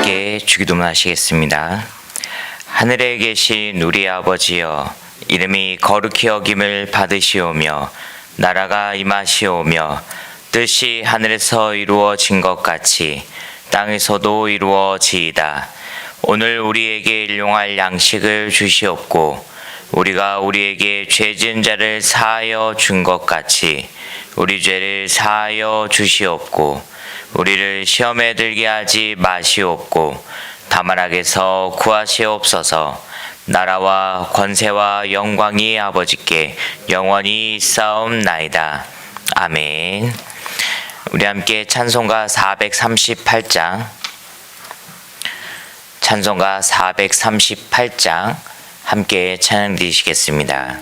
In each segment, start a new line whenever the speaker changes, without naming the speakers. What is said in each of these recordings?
함께 주기도문 하시겠습니다. 하늘에 계신 우리 아버지여, 이름이 거룩히 여김을 받으시오며 나라가 임하시오며 뜻이 하늘에서 이루어진 것 같이 땅에서도 이루어지이다. 오늘 우리에게 일용할 양식을 주시옵고 우리가 우리에게 죄 지은 자를 사하여 준 것 같이 우리 죄를 사하여 주시옵고 우리를 시험에 들게 하지 마시옵고 다만 악에서 구하시옵소서. 나라와 권세와 영광이 아버지께 영원히 있사옵나이다. 아멘. 우리 함께 찬송가 438장 찬송가 438장 함께 찬양 드리시겠습니다.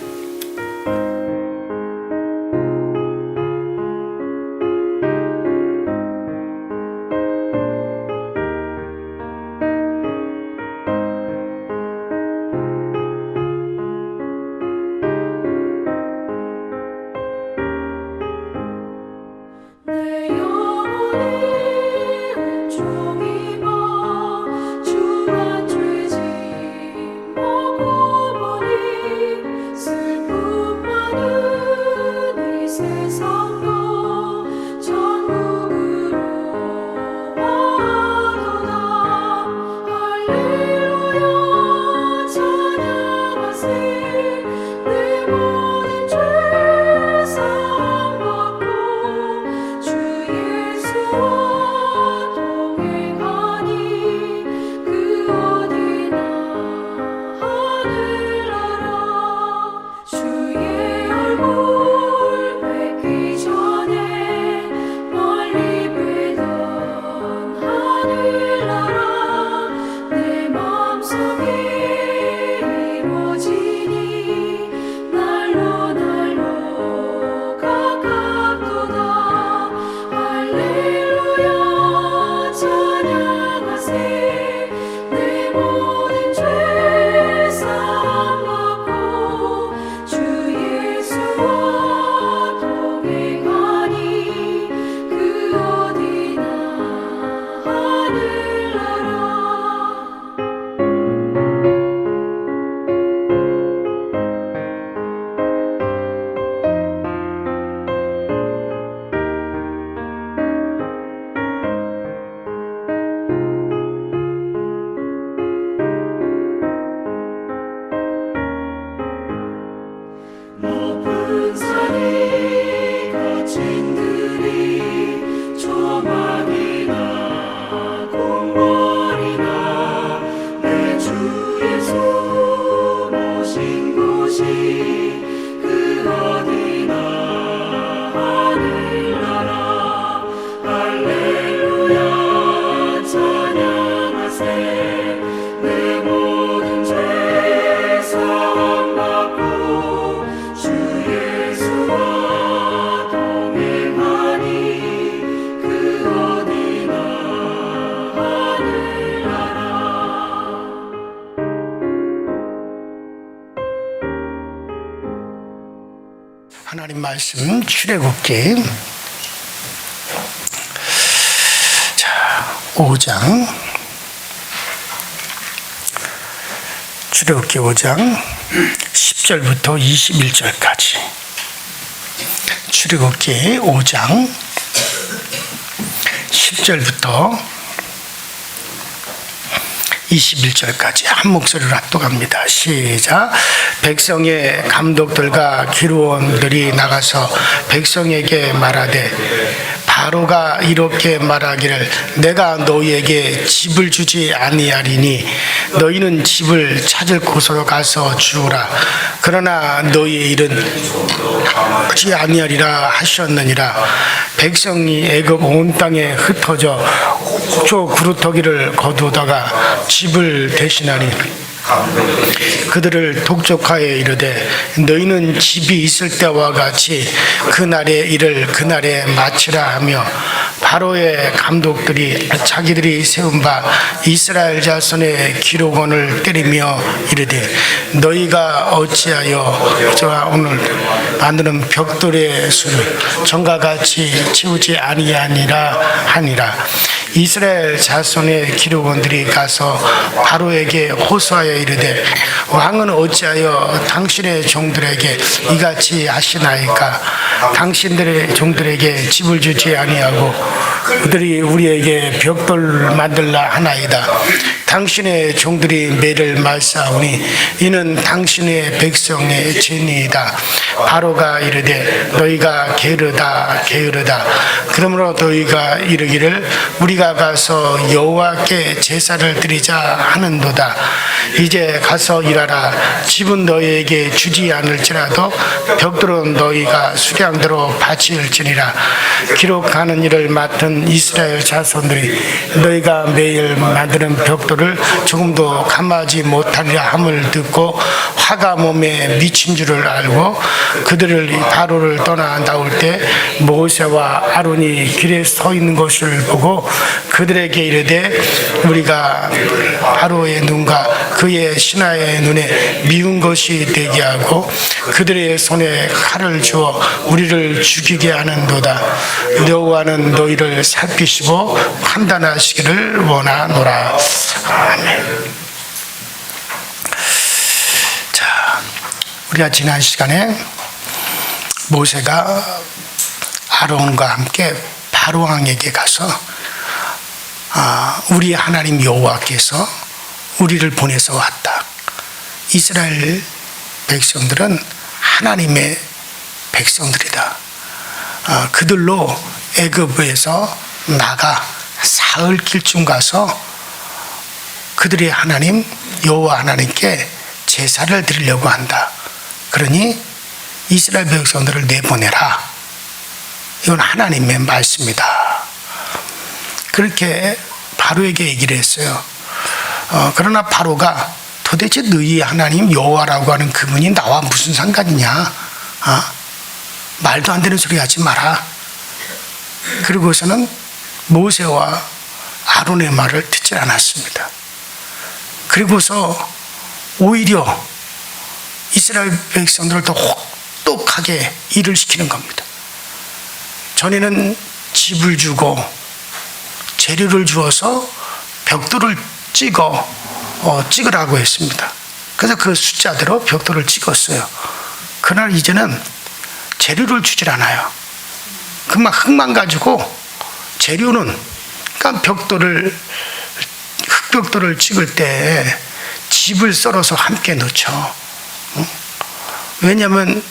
하나님 말씀 출애굽기 5장 출애굽기 5장 10절부터 21절까지 출애굽기 5장 10절부터 21절까지 한 목소리로 합독합니다. 시작. 백성의 감독들과 기르원들이 나가서 백성에게 말하되 바로가 이렇게 말하기를 내가 너희에게 집을 주지 아니하리니 너희는 집을 찾을 곳으로 가서 주우라. 그러나 너희의 일은 하지 아니하리라 하셨느니라. 백성이 애굽 온 땅에 흩어져 옥조 그루터기를 거두다가 집을 대신하니 그들을 독촉하여 이르되 너희는 집이 있을 때와 같이 그날의 일을 그날에 마치라 하며 바로의 감독들이 자기들이 세운 바 이스라엘 자손의 기록원을 때리며 이르되 너희가 어찌하여 저와 오늘 만드는 벽돌의 수를 전과 같이 채우지 아니하니라 하니라. 이스라엘 자손의 기록원들이 가서 바로에게 호소하여 이르되 왕은 어찌하여 당신의 종들에게 이같이 하시나이까? 당신들의 종들에게 집을 주지 아니하고 그들이 우리에게 벽돌을 만들라 하나이다. 당신의 종들이 매를 말사오니 이는 당신의 백성의 죄니이다. 바로가 이르되 너희가 게으르다 게으르다. 그러므로 너희가 이르기를 우리가 가서 여호와께 제사를 드리자 하는도다. 이제 가서 일하라. 집은 너희에게 주지 않을지라도 벽돌은 너희가 수량대로 바칠지니라. 기록하는 일을 맡은 이스라엘 자손들이 너희가 매일 만드는 벽돌을 조금도 감하지 못하리라 함을 듣고 화가 몸에 미친 줄을 알고 그들을 바로를 떠나 나올 때 모세와 아론이 길에 서 있는 것을 보고 그들에게 이르되 우리가 바로의 눈과 그의 신하의 눈에 미운 것이 되게 하고 그들의 손에 칼을 주어 우리를 죽이게 하는도다. 여호와는 너희를 살피시고 판단하시기를 원하노라. 아멘. 자, 우리가 지난 시간에 모세가 아론과 함께 바로 왕에게 가서 우리 하나님 여호와께서 우리를 보내서 왔다. 이스라엘 백성들은 하나님의 백성들이다. 그들로 애굽에서 나가 사흘 길쯤 가서 그들의 하나님 여호와 하나님께 제사를 드리려고 한다. 그러니 이스라엘 백성들을 내보내라. 이건 하나님의 말씀이다. 그렇게 바로에게 얘기를 했어요. 그러나 바로가 도대체 너희 하나님 여호와라고 하는 그분이 나와 무슨 상관이냐? 말도 안 되는 소리 하지 마라. 그리고서는 모세와 아론의 말을 듣지 않았습니다. 그리고서 오히려 이스라엘 백성들을 더 혹독하게 일을 시키는 겁니다. 전에는 집을 주고 재료를 주어서 벽돌을 찍으라고 했습니다. 그래서 그 숫자대로 벽돌을 찍었어요. 그러나 이제는 재료를 주질 않아요. 그만 흙만 가지고 재료는 그러니까 흙벽돌을 찍을 때 집을 썰어서 함께 넣죠. 왜냐하면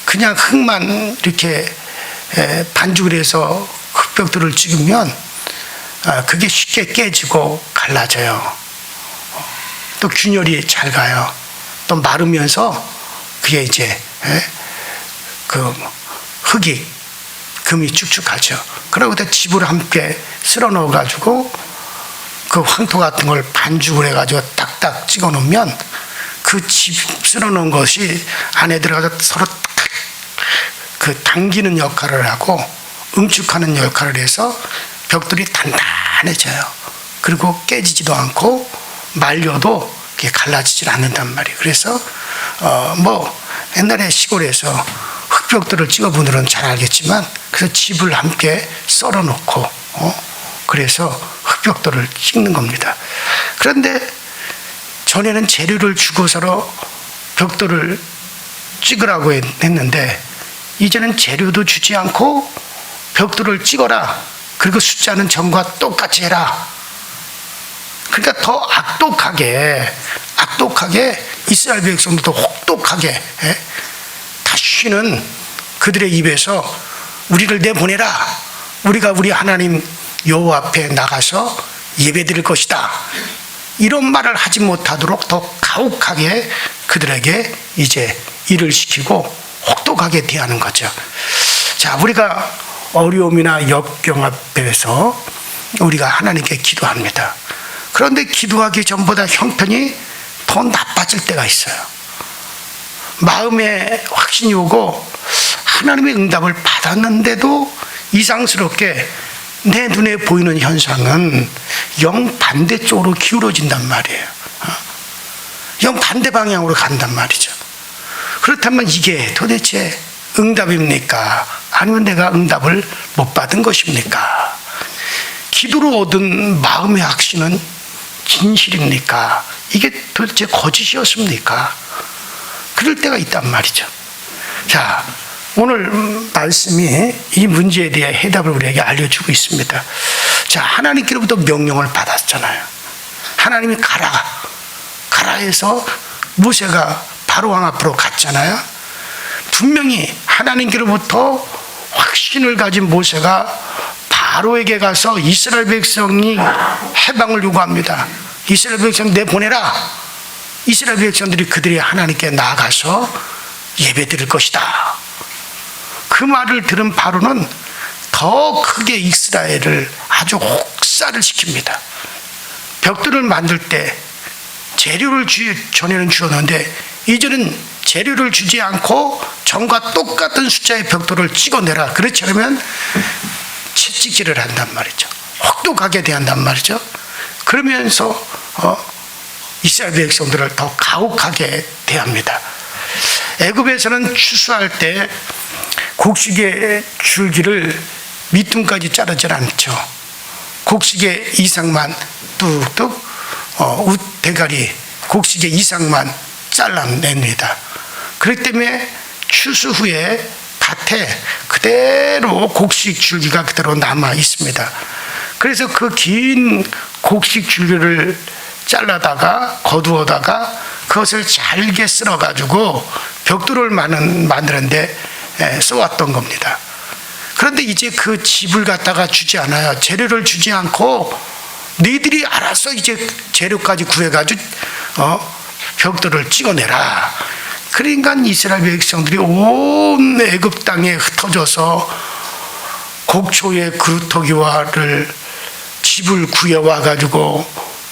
그냥 흙만 이렇게 반죽을 해서 흙벽돌을 찍으면 그게 쉽게 깨지고 갈라져요. 또 균열이 잘 가요. 또 마르면서 그게 이제 그 금이 축축하죠. 그러고 집을 함께 쓸어 넣어가지고 그 황토 같은 걸 반죽을 해가지고 딱딱 찍어 놓으면 그 집 쓸어 놓은 것이 안에 들어가서 서로 그 당기는 역할을 하고 응축하는 역할을 해서 벽돌이 단단해져요. 그리고 깨지지도 않고 말려도 그게 갈라지질 않는단 말이에요. 그래서 옛날에 시골에서 흙벽돌을 찍어 본 분들은 잘 알겠지만 그래서 집을 함께 썰어 놓고 그래서 흙벽돌을 찍는 겁니다. 그런데 전에는 재료를 주고서로 벽돌을 찍으라고 했는데 이제는 재료도 주지 않고 벽돌을 찍어라. 그리고 숫자는 전과 똑같이 해라. 그러니까 더 악독하게 이스라엘 백성도 더 혹독하게 다시는 그들의 입에서 우리를 내보내라. 우리가 우리 하나님 여호와 앞에 나가서 예배드릴 것이다. 이런 말을 하지 못하도록 더 가혹하게 그들에게 이제 일을 시키고 혹독하게 대하는 거죠. 자, 우리가 어려움이나 역경 앞에서 우리가 하나님께 기도합니다. 그런데 기도하기 전보다 형편이 더 나빠질 때가 있어요. 마음에 확신이 오고 하나님의 응답을 받았는데도 이상스럽게 내 눈에 보이는 현상은 영 반대쪽으로 기울어진단 말이에요. 영 반대 방향으로 간단 말이죠. 그렇다면 이게 도대체 응답입니까? 아니면 내가 응답을 못 받은 것입니까? 기도로 얻은 마음의 확신은 진실입니까? 이게 도대체 거짓이었습니까? 그럴 때가 있단 말이죠. 자, 오늘 말씀이 이 문제에 대해 해답을 우리에게 알려주고 있습니다. 자, 하나님께로부터 명령을 받았잖아요. 하나님이 가라 해서 모세가 바로왕 앞으로 갔잖아요. 분명히 하나님께로부터 확신을 가진 모세가 바로에게 가서 이스라엘 백성이 해방을 요구합니다. 이스라엘 백성 내보내라. 이스라엘 백성들이 그들이 하나님께 나아가서 예배드릴 것이다. 그 말을 들은 바로는 더 크게 이스라엘을 아주 혹사를 시킵니다. 벽돌을 만들 때 재료를 전에는 주었는데 이제는 재료를 주지 않고 전과 똑같은 숫자의 벽돌을 찍어내라. 그렇지 않으면 채찍질을 한단 말이죠. 혹독하게 대한단 말이죠. 그러면서 이스라엘 백성들을 더 가혹하게 대합니다. 애굽에서는 추수할 때 곡식의 줄기를 밑둥까지 자르질 않죠. 곡식의 이상만 뚝뚝 대가리 곡식의 이상만 잘라냅니다. 그렇기 때문에 추수 후에 밭에 그대로 곡식 줄기가 그대로 남아 있습니다. 그래서 그 긴 곡식 줄기를 잘라다가 거두어다가 그것을 잘게 쓸어가지고 벽돌을 만드는데 써왔던 겁니다. 그런데 이제 그 집을 갖다가 주지 않아요. 재료를 주지 않고 너희들이 알아서 이제 재료까지 구해가지고 벽돌을 찍어내라. 그러니까 이스라엘 백성들이 온 애굽 땅에 흩어져서 곡초의 그루터기와를 집을 구해와 가지고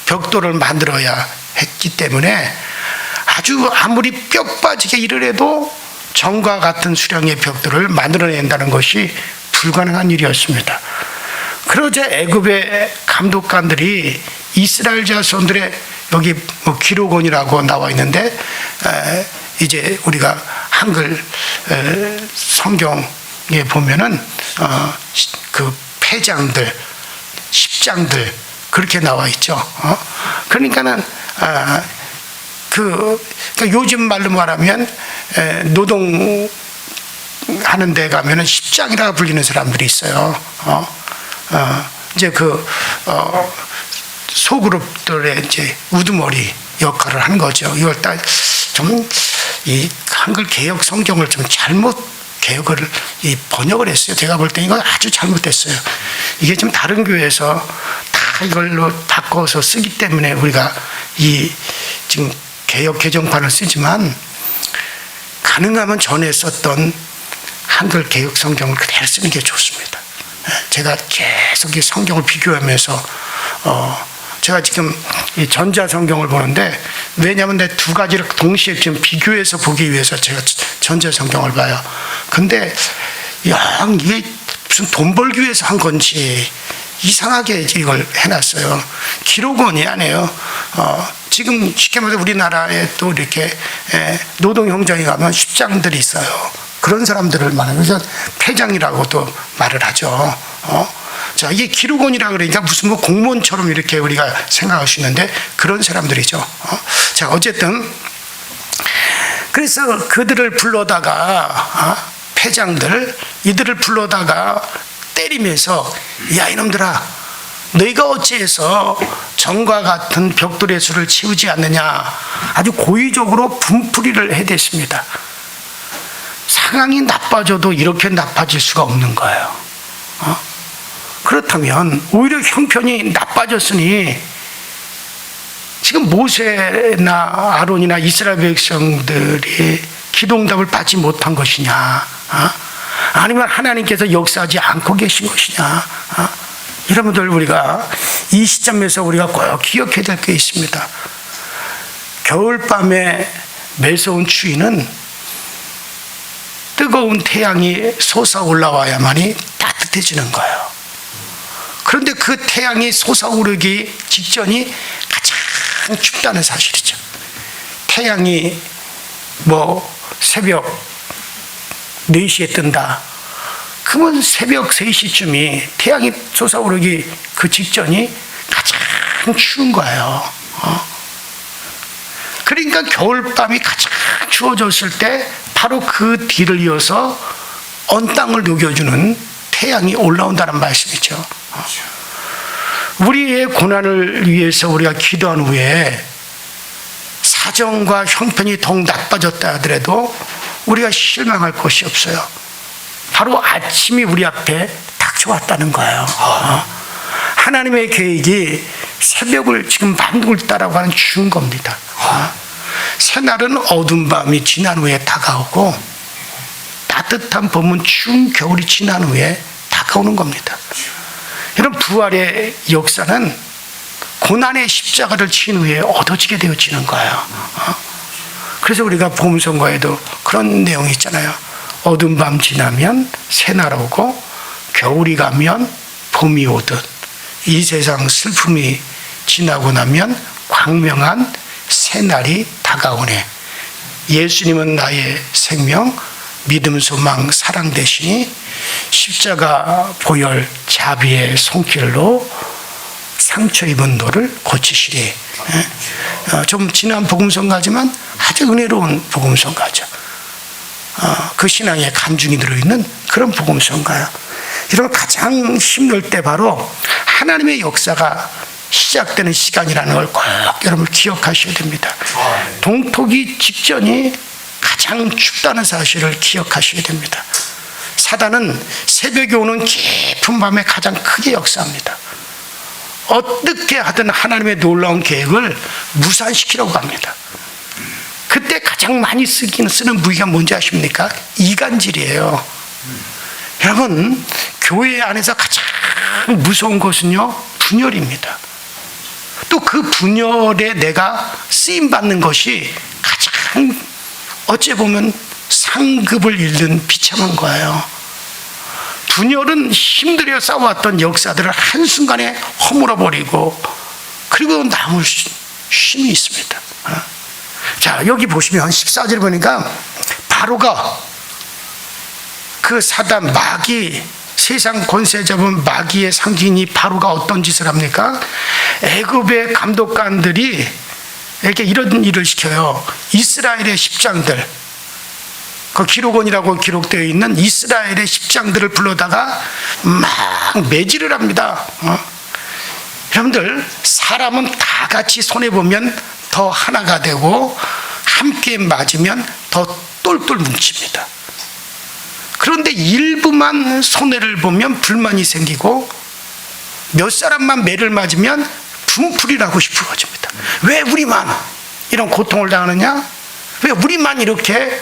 벽돌을 만들어야 했기 때문에 아주 아무리 뼈 빠지게 일을 해도 전과 같은 수량의 벽돌을 만들어낸다는 것이 불가능한 일이었습니다. 그러자 애굽의 감독관들이 이스라엘 자손들의 여기 기록원이라고 나와 있는데 이제 우리가 한글 성경에 보면은 그 패장들, 십장들 그렇게 나와 있죠. 그러니까는 그러니까 요즘 말로 말하면 노동하는 데 가면은 십장이라고 불리는 사람들이 있어요. 이제 소그룹들의 이제 우두머리 역할을 하는 거죠. 이걸 좀 이 한글 개역 성경을 좀 잘못 개역을 번역을 했어요. 제가 볼 때 이건 아주 잘못됐어요. 이게 좀 다른 교회에서 다 이걸로 바꿔서 쓰기 때문에 우리가 지금 개역 개정판을 쓰지만 가능하면 전에 썼던 한글 개역 성경을 그대로 쓰는 게 좋습니다. 제가 계속 이 성경을 비교하면서 제가 지금 이 전자 성경을 보는데 왜냐하면 내 두 가지를 동시에 지금 비교해서 보기 위해서 제가 전자 성경을 봐요. 근데 이게 무슨 돈 벌기 위해서 한 건지 이상하게 이걸 해놨어요. 기록원이 아니에요. 지금 쉽게 말해서 우리나라에 또 이렇게 노동 현장에 가면 십장들이 있어요. 그런 사람들을 말하면 그래서 패장이라고도 말을 하죠. 자, 이게 기록원이라 그러니까 무슨 공무원처럼 이렇게 우리가 생각할 수 있는데 그런 사람들이죠. 자, 어쨌든 그래서 그들을 불러다가 패장들 이들을 불러다가 때리면서 야 이놈들아 너희가 어찌해서 전과 같은 벽돌의 수를 채우지 않느냐 아주 고의적으로 분풀이를 해댔습니다. 상황이 나빠져도 이렇게 나빠질 수가 없는 거예요. 그렇다면 오히려 형편이 나빠졌으니 지금 모세나 아론이나 이스라엘 백성들이 기도응답을 받지 못한 것이냐 아니면 하나님께서 역사하지 않고 계신 것이냐 여러분들 우리가 이 시점에서 우리가 꼭 기억해야 될 게 있습니다. 겨울밤에 매서운 추위는 뜨거운 태양이 솟아올라와야만이 따뜻해지는 거예요. 그런데 그 태양이 솟아오르기 직전이 가장 춥다는 사실이죠. 태양이 새벽 4시에 뜬다. 그러면 새벽 3시쯤이 태양이 솟아오르기 그 직전이 가장 추운 거예요. 그러니까 겨울밤이 가장 추워졌을 때 바로 그 뒤를 이어서 언 땅을 녹여주는 태양이 올라온다는 말씀이죠. 우리의 고난을 위해서 우리가 기도한 후에 사정과 형편이 더욱 나빠졌다 하더라도 우리가 실망할 것이 없어요. 바로 아침이 우리 앞에 닥쳐왔다는 거예요. 하나님의 계획이 새벽을 지금 만들고 있다라고 하는 주는 겁니다. 새날은 어두운 밤이 지난 후에 다가오고 따뜻한 봄은 추운 겨울이 지난 후에 다가오는 겁니다. 이런 부활의 역사는 고난의 십자가를 친 후에 얻어지게 되어지는 거예요. 그래서 우리가 복음성가에도 그런 내용이 있잖아요. 어두운 밤 지나면 새날 오고 겨울이 가면 봄이 오듯 이 세상 슬픔이 지나고 나면 광명한 새날이 다가오네. 예수님은 나의 생명, 믿음, 소망, 사랑 되시니 십자가 보혈 자비의 손길로 상처 입은 너를 고치시리. 좀 지난 복음성가지만 아주 은혜로운 복음성가죠. 그 신앙에 간증이 들어있는 그런 복음성가요. 이런 가장 힘들 때 바로 하나님의 역사가 시작되는 시간이라는 걸 꼭 여러분 기억하셔야 됩니다. 동토기 직전이 가장 춥다는 사실을 기억하셔야 됩니다. 사단은 새벽에 오는 깊은 밤에 가장 크게 역사합니다. 어떻게 하든 하나님의 놀라운 계획을 무산시키려고 합니다. 그때 가장 많이 쓰는 무기가 뭔지 아십니까? 이간질이에요. 여러분, 교회 안에서 가장 무서운 것은요, 분열입니다. 또 그 분열에 내가 쓰임받는 것이 가장 어찌 보면 상급을 잃는 비참한 거예요. 분열은 힘들여 싸워왔던 역사들을 한순간에 허물어버리고 그리고 남을 힘이 있습니다. 자, 여기 보시면 14절 보니까 바로가 그 사단 마귀 세상 권세 잡은 마귀의 상징이 바로가 어떤 짓을 합니까? 애굽의 감독관들이 이렇게 이런 일을 시켜요. 이스라엘의 십장들, 그 기록원이라고 기록되어 있는 이스라엘의 십장들을 불러다가 막 매질을 합니다. 여러분들, 사람은 다 같이 손해보면 더 하나가 되고 함께 맞으면 더 똘똘 뭉칩니다. 그런데 일부만 손해를 보면 불만이 생기고 몇 사람만 매를 맞으면 분풀이라고 싶어집니다. 왜 우리만 이런 고통을 당하느냐? 왜 우리만 이렇게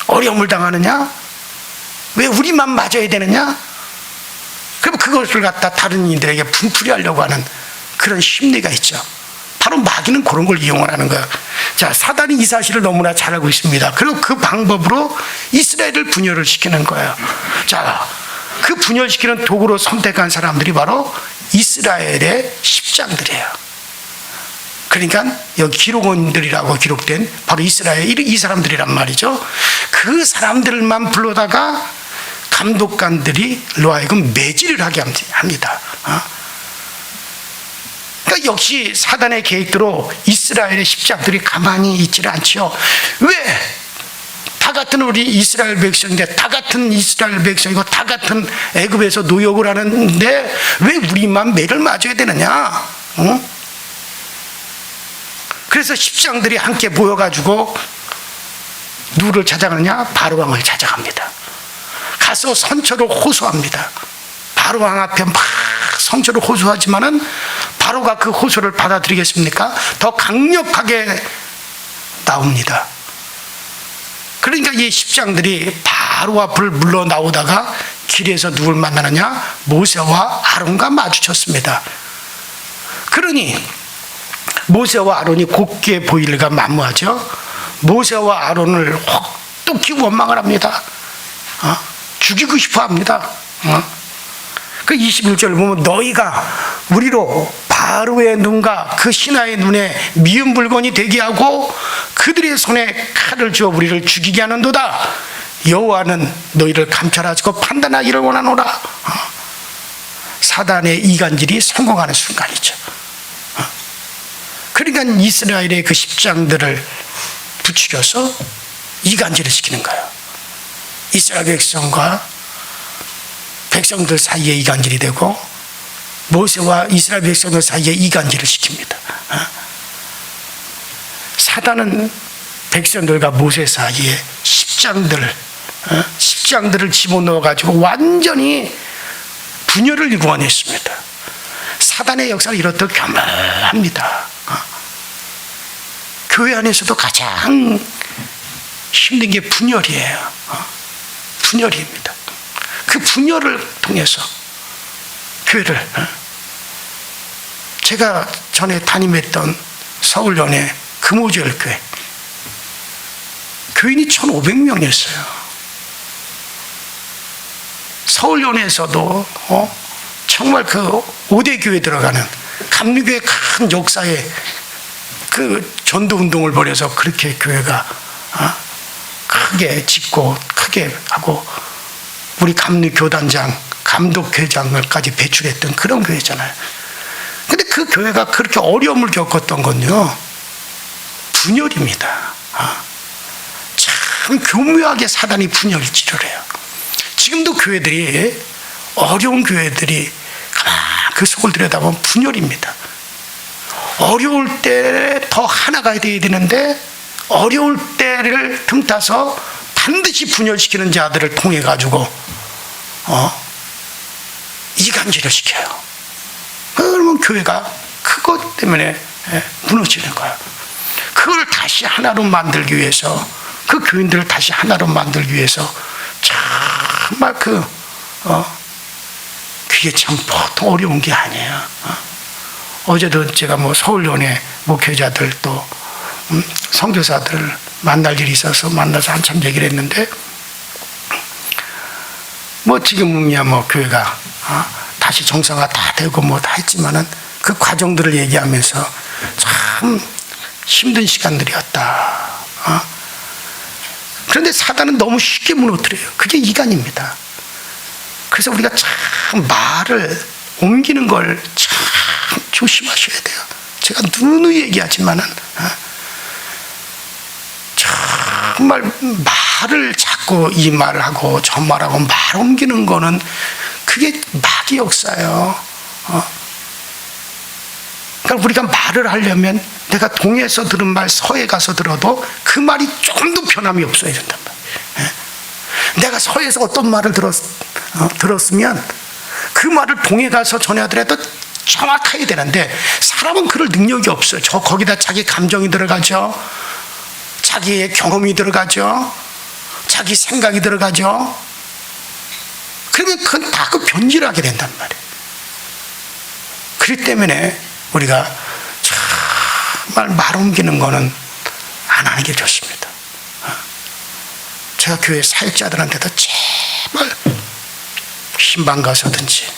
어려움을 당하느냐? 왜 우리만 맞아야 되느냐? 그럼 그것을 갖다 다른 이들에게 분풀이하려고 하는 그런 심리가 있죠. 바로 마귀는 그런 걸 이용을 하는 거야. 자, 사단이 이 사실을 너무나 잘 알고 있습니다. 그리고 그 방법으로 이스라엘을 분열을 시키는 거예요. 자, 그 분열시키는 도구로 선택한 사람들이 바로 이스라엘의 십장들이에요. 그러니까 여기 기록원들이라고 기록된 바로 이스라엘 이 사람들이란 말이죠. 그 사람들만 불러다가 감독관들이 하여금 매질을 하게 합니다. 그러니까 역시 사단의 계획대로 이스라엘의 십장들이 가만히 있지를 않죠. 왜? 다 같은 우리 이스라엘 백성인데, 다 같은 이스라엘 백성이고 다 같은 애굽에서 노역을 하는데 왜 우리만 매를 맞아야 되느냐? 그래서 십장들이 함께 모여가지고 누구를 찾아가느냐? 바로왕을 찾아갑니다. 가서 선처를 호소합니다. 바로왕 앞에 막 선처를 호소하지만은 바로가 그 호소를 받아들이겠습니까? 더 강력하게 나옵니다. 그러니까 이 십장들이 바로 앞을 물러 나오다가 길에서 누굴 만나느냐? 모세와 아론과 마주쳤습니다. 그러니 모세와 아론이 곱게 보일까 만무하죠. 모세와 아론을 혹독히 원망을 합니다. 죽이고 싶어 합니다. 그 21절을 보면 너희가 우리로 바로의 눈과 그 신하의 눈에 미운 물건이 되게 하고 그들의 손에 칼을 주어 우리를 죽이게 하는도다. 여호와는 너희를 감찰하시고 판단하기를 원하노라. 사단의 이간질이 성공하는 순간이죠. 그러니까 이스라엘의 그 십장들을 부추겨서 이간질을 시키는 거예요. 이스라엘 백성들 사이에 이간질이 되고 모세와 이스라엘 백성들 사이에 이간질을 시킵니다. 사단은 백성들과 모세 사이에 십장들을 집어넣어 가지고 완전히 분열을 일구어냈습니다. 사단의 역사는 이렇듯 교묘합니다. 교회 안에서도 가장 힘든 게 분열이에요. 분열입니다. 그 분열을 통해서 교회를, 제가 전에 담임했던 서울연의 금오절교회 교인이 1,500명이었어요. 서울연에서도 정말 그 5대 교회 들어가는 감리교회 큰 역사에 그 전도운동을 벌여서 그렇게 교회가 크게 짓고 크게 하고 우리 감리교단장, 감독회장을까지 배출했던 그런 교회잖아요. 근데 그 교회가 그렇게 어려움을 겪었던 건요, 분열입니다. 참 교묘하게 사단이 분열질을 해요. 지금도 교회들이, 어려운 교회들이 그 속을 들여다보면 분열입니다. 어려울 때 더 하나가 돼야 되는데 어려울 때를 틈타서 반드시 분열시키는 자들을 통해 가지고 이간질을 시켜요. 그러면 교회가 그것 때문에 무너지는 거예요. 그걸 다시 하나로 만들기 위해서, 그 교인들을 다시 하나로 만들기 위해서 정말 그게 참 보통 어려운 게 아니에요. 어제도 제가 서울연의 목회자들 또 선교사들을 만날 일이 있어서 만나서 한참 얘기를 했는데, 지금이야 교회가 다시 정상화 다 되고 다 했지만은 그 과정들을 얘기하면서 참 힘든 시간들이었다. 그런데 사단은 너무 쉽게 무너뜨려요. 그게 이간입니다. 그래서 우리가 참 말을 옮기는 걸 참 조심하셔야 돼요. 제가 누누이 얘기하지만은 정말 말을 자꾸 이 말을 하고 저 말하고 말 옮기는 거는 그게 마귀 역사예요. 그러니까 우리가 말을 하려면 내가 동에서 들은 말 서에 가서 들어도 그 말이 조금도 변함이 없어야 된단 말이에요. 내가 서에서 어떤 말을 들었으면 그 말을 동에 가서 전하더라도 정확해야 되는데, 사람은 그럴 능력이 없어요. 거기다 자기 감정이 들어가죠. 자기의 경험이 들어가죠. 자기 생각이 들어가죠. 그러면 그건 다 변질하게 된단 말이에요. 그렇기 때문에 우리가 정말 말 옮기는 거는 안 하는 게 좋습니다. 제가 교회 사역자들한테도 제발 신방 가서든지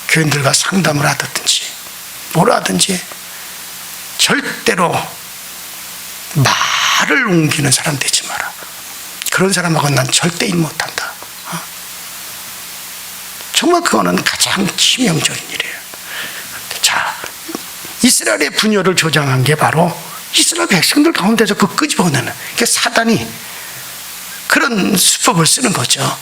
교인들과 상담을 하든지 뭘 하든지 절대로 말을 옮기는 사람 되지 마라. 그런 사람하고는 난 절대 일 못한다. 정말 그거는 가장 치명적인 일이에요. 자, 이스라엘의 분열을 조장한 게 바로 이스라엘 백성들 가운데서 그 끄집어내는, 그러니까 사단이 그런 수법을 쓰는 거죠.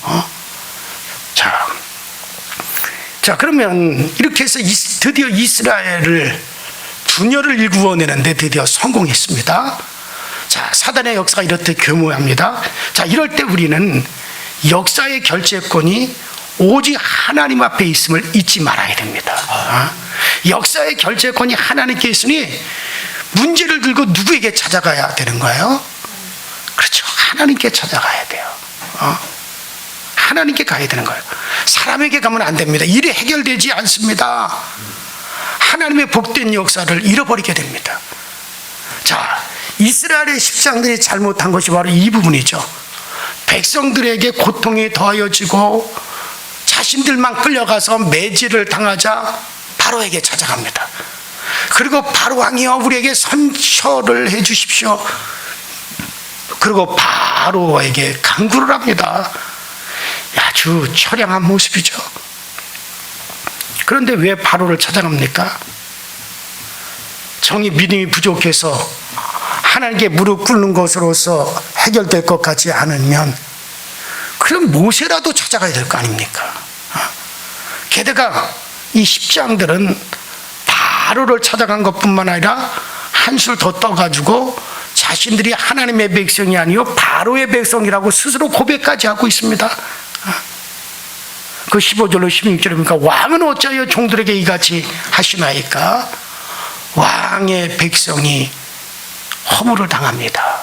자, 그러면 이렇게 해서 드디어 이스라엘을 분열을 일구어내는데 드디어 성공했습니다. 자, 사단의 역사가 이렇게 교묘합니다. 자, 이럴 때 우리는 역사의 결재권이 오직 하나님 앞에 있음을 잊지 말아야 됩니다. 역사의 결재권이 하나님께 있으니 문제를 들고 누구에게 찾아가야 되는 거예요? 그렇죠. 하나님께 찾아가야 돼요. 하나님께 가야 되는 거예요. 사람에게 가면 안 됩니다. 일이 해결되지 않습니다. 하나님의 복된 역사를 잃어버리게 됩니다. 자, 이스라엘의 십장들이 잘못한 것이 바로 이 부분이죠. 백성들에게 고통이 더하여지고 자신들만 끌려가서 매질을 당하자 바로에게 찾아갑니다. 그리고 바로 왕이여 우리에게 선처를 해 주십시오. 그리고 바로에게 강구를 합니다. 아주 처량한 모습이죠. 그런데 왜 바로를 찾아갑니까? 정이 믿음이 부족해서 하나님께 무릎 꿇는 것으로서 해결될 것 같지 않으면 그럼 모세라도 찾아가야 될 거 아닙니까? 게다가 이 10장들은 바로를 찾아간 것뿐만 아니라 한술 더 떠가지고 자신들이 하나님의 백성이 아니요 바로의 백성이라고 스스로 고백까지 하고 있습니다. 그 15절로 16절에 보니까 왕은 어찌하여 종들에게 이같이 하시나이까? 왕의 백성이 허물을 당합니다.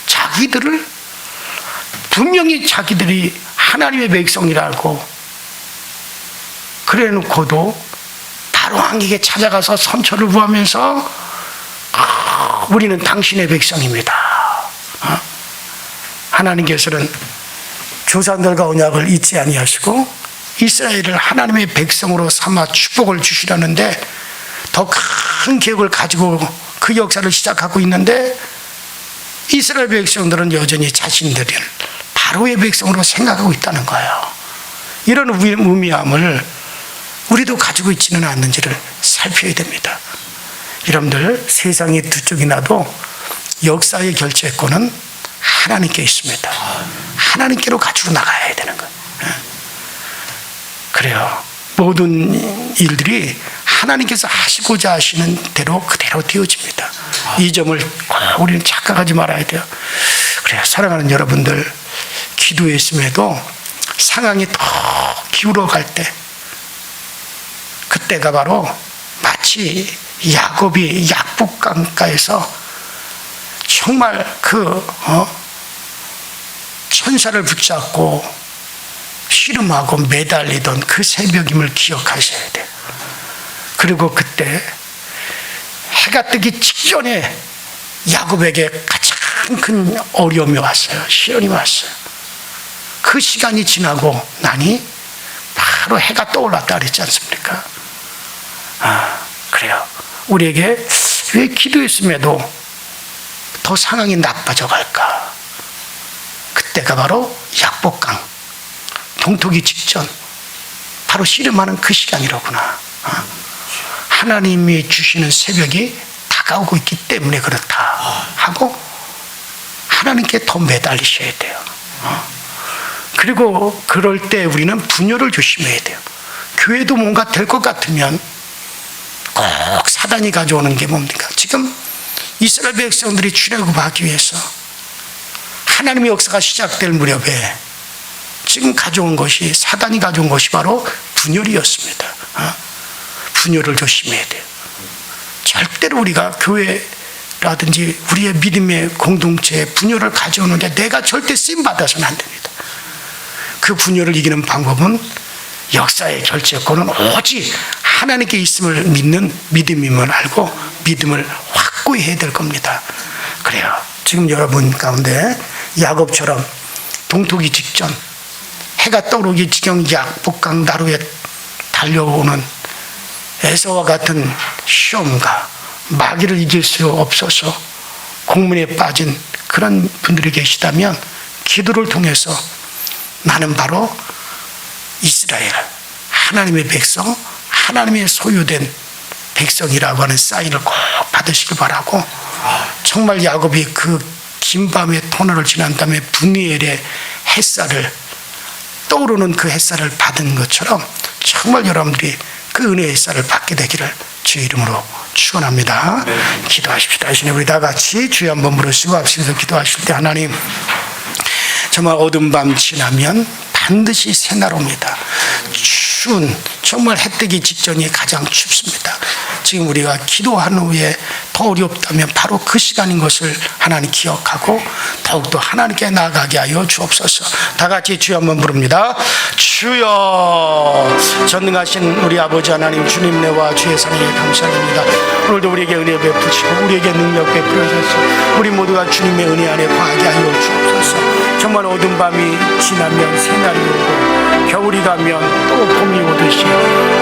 자기들을 분명히 자기들이 하나님의 백성이라고 그래 놓고도 바로 왕에게 찾아가서 선처를 구하면서 우리는 당신의 백성입니다. 하나님께서는 조상들과 언약을 잊지 아니하시고 이스라엘을 하나님의 백성으로 삼아 축복을 주시려는데 더 큰 계획을 가지고 그 역사를 시작하고 있는데 이스라엘 백성들은 여전히 자신들을 바로의 백성으로 생각하고 있다는 거예요. 이런 의미함을 우리도 가지고 있지는 않는지를 살펴야 됩니다. 여러분들, 세상이 두 쪽이 나도 역사의 결재권은 하나님께 있습니다. 하나님께로 가지고 나가야 되는 거예요. 그래요. 모든 일들이 하나님께서 하시고자 하시는 대로 그대로 되어집니다. 이 점을 우리는 착각하지 말아야 돼요. 그래요. 사랑하는 여러분들, 기도했음에도 상황이 더 기울어갈 때 그때가 바로 마치 야곱이 약복강가에서 정말 천사를 붙잡고 씨름하고 매달리던 그 새벽임을 기억하셔야 돼요. 그리고 그때 해가 뜨기 직전에 야곱에게 가장 큰 어려움이 왔어요. 시련이 왔어요. 그 시간이 지나고 나니 바로 해가 떠올랐다 그랬지 않습니까? 그래요. 우리에게 왜 기도했음에도 더 상황이 나빠져 갈까? 그때가 바로 약복강, 동토기 직전, 바로 씨름하는 그 시간이로구나. 하나님이 주시는 새벽이 다가오고 있기 때문에 그렇다 하고 하나님께 더 매달리셔야 돼요. 그리고 그럴 때 우리는 분열을 조심해야 돼요. 교회도 뭔가 될 것 같으면 꼭 사단이 가져오는 게 뭡니까? 지금 이스라엘 백성들이 출애굽하기 위해서 하나님의 역사가 시작될 무렵에 지금 가져온 것이, 사단이 가져온 것이 바로 분열이었습니다. 분열을 조심해야 돼요. 절대로 우리가 교회라든지 우리의 믿음의 공동체에 분열을 가져오는데 내가 절대 쓰임받아서는 안 됩니다. 그 분열을 이기는 방법은 역사의 결재권은 오직 하나님께 있음을 믿는 믿음임을 알고 믿음을 확고히 해야 될 겁니다. 그래요. 지금 여러분 가운데 야곱처럼 동토기 직전 해가 떠오르기 지경 약복강 나루에 달려오는 에서와 같은 시험과 마귀를 이길 수 없어서 공문에 빠진 그런 분들이 계시다면 기도를 통해서 나는 바로 이스라엘, 하나님의 백성, 하나님의 소유된 백성이라고 하는 사인을 꼭 받으시길 바라고, 정말 야곱이 그 긴 밤의 터널을 지난 다음에 분이엘의 햇살을, 떠오르는 그 햇살을 받은 것처럼 정말 여러분들이 그 은혜의 햇살을 받게 되기를 주의 이름으로 축원합니다. 기도하십시다. 이 시간에 우리 다 같이 주여 한번 부르시고 앞서서 기도하실 때, 하나님, 정말 어두운 밤 지나면 반드시 새날 옵니다. 추운, 정말 해 뜨기 직전이 가장 춥습니다. 지금 우리가 기도한 후에 더 어렵다면 바로 그 시간인 것을 하나님 기억하고 더욱더 하나님께 나아가게 하여 주옵소서. 다 같이 주여 한번 부릅니다. 주여. 전능하신 우리 아버지 하나님, 주님 내와 주의 사랑에 감사합니다. 오늘도 우리에게 은혜 베푸시고 우리에게 능력 베풀어주셔서 우리 모두가 주님의 은혜 안에 거하게 하여 주옵소서. 정말 어두운 밤이 지나면 새날이 오고 겨울이 가면 또 봄이 오듯이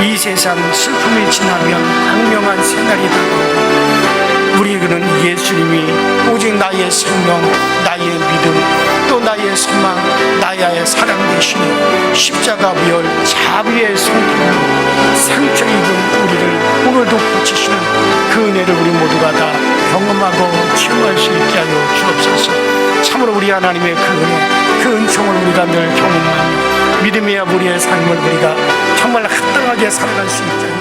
이 세상 슬픔이 지나면 광명한 새날이 다가오고 우리는 예수님이 오직 나의 생명, 나의 믿음, 또 나의 소망, 나의 사랑 되시니 십자가 별 자비의 손길로 상처 입은 우리를 오늘도 고치시는 그 은혜를 우리 모두가 다 경험하고 체험할 수 있게 하여 주옵소서. 참으로 우리 하나님의 그 은혜, 그 은총을 우리가 늘 경험하며 믿음이야 우리의 삶을 우리가 정말 합당하게 살아갈 수 있게 하여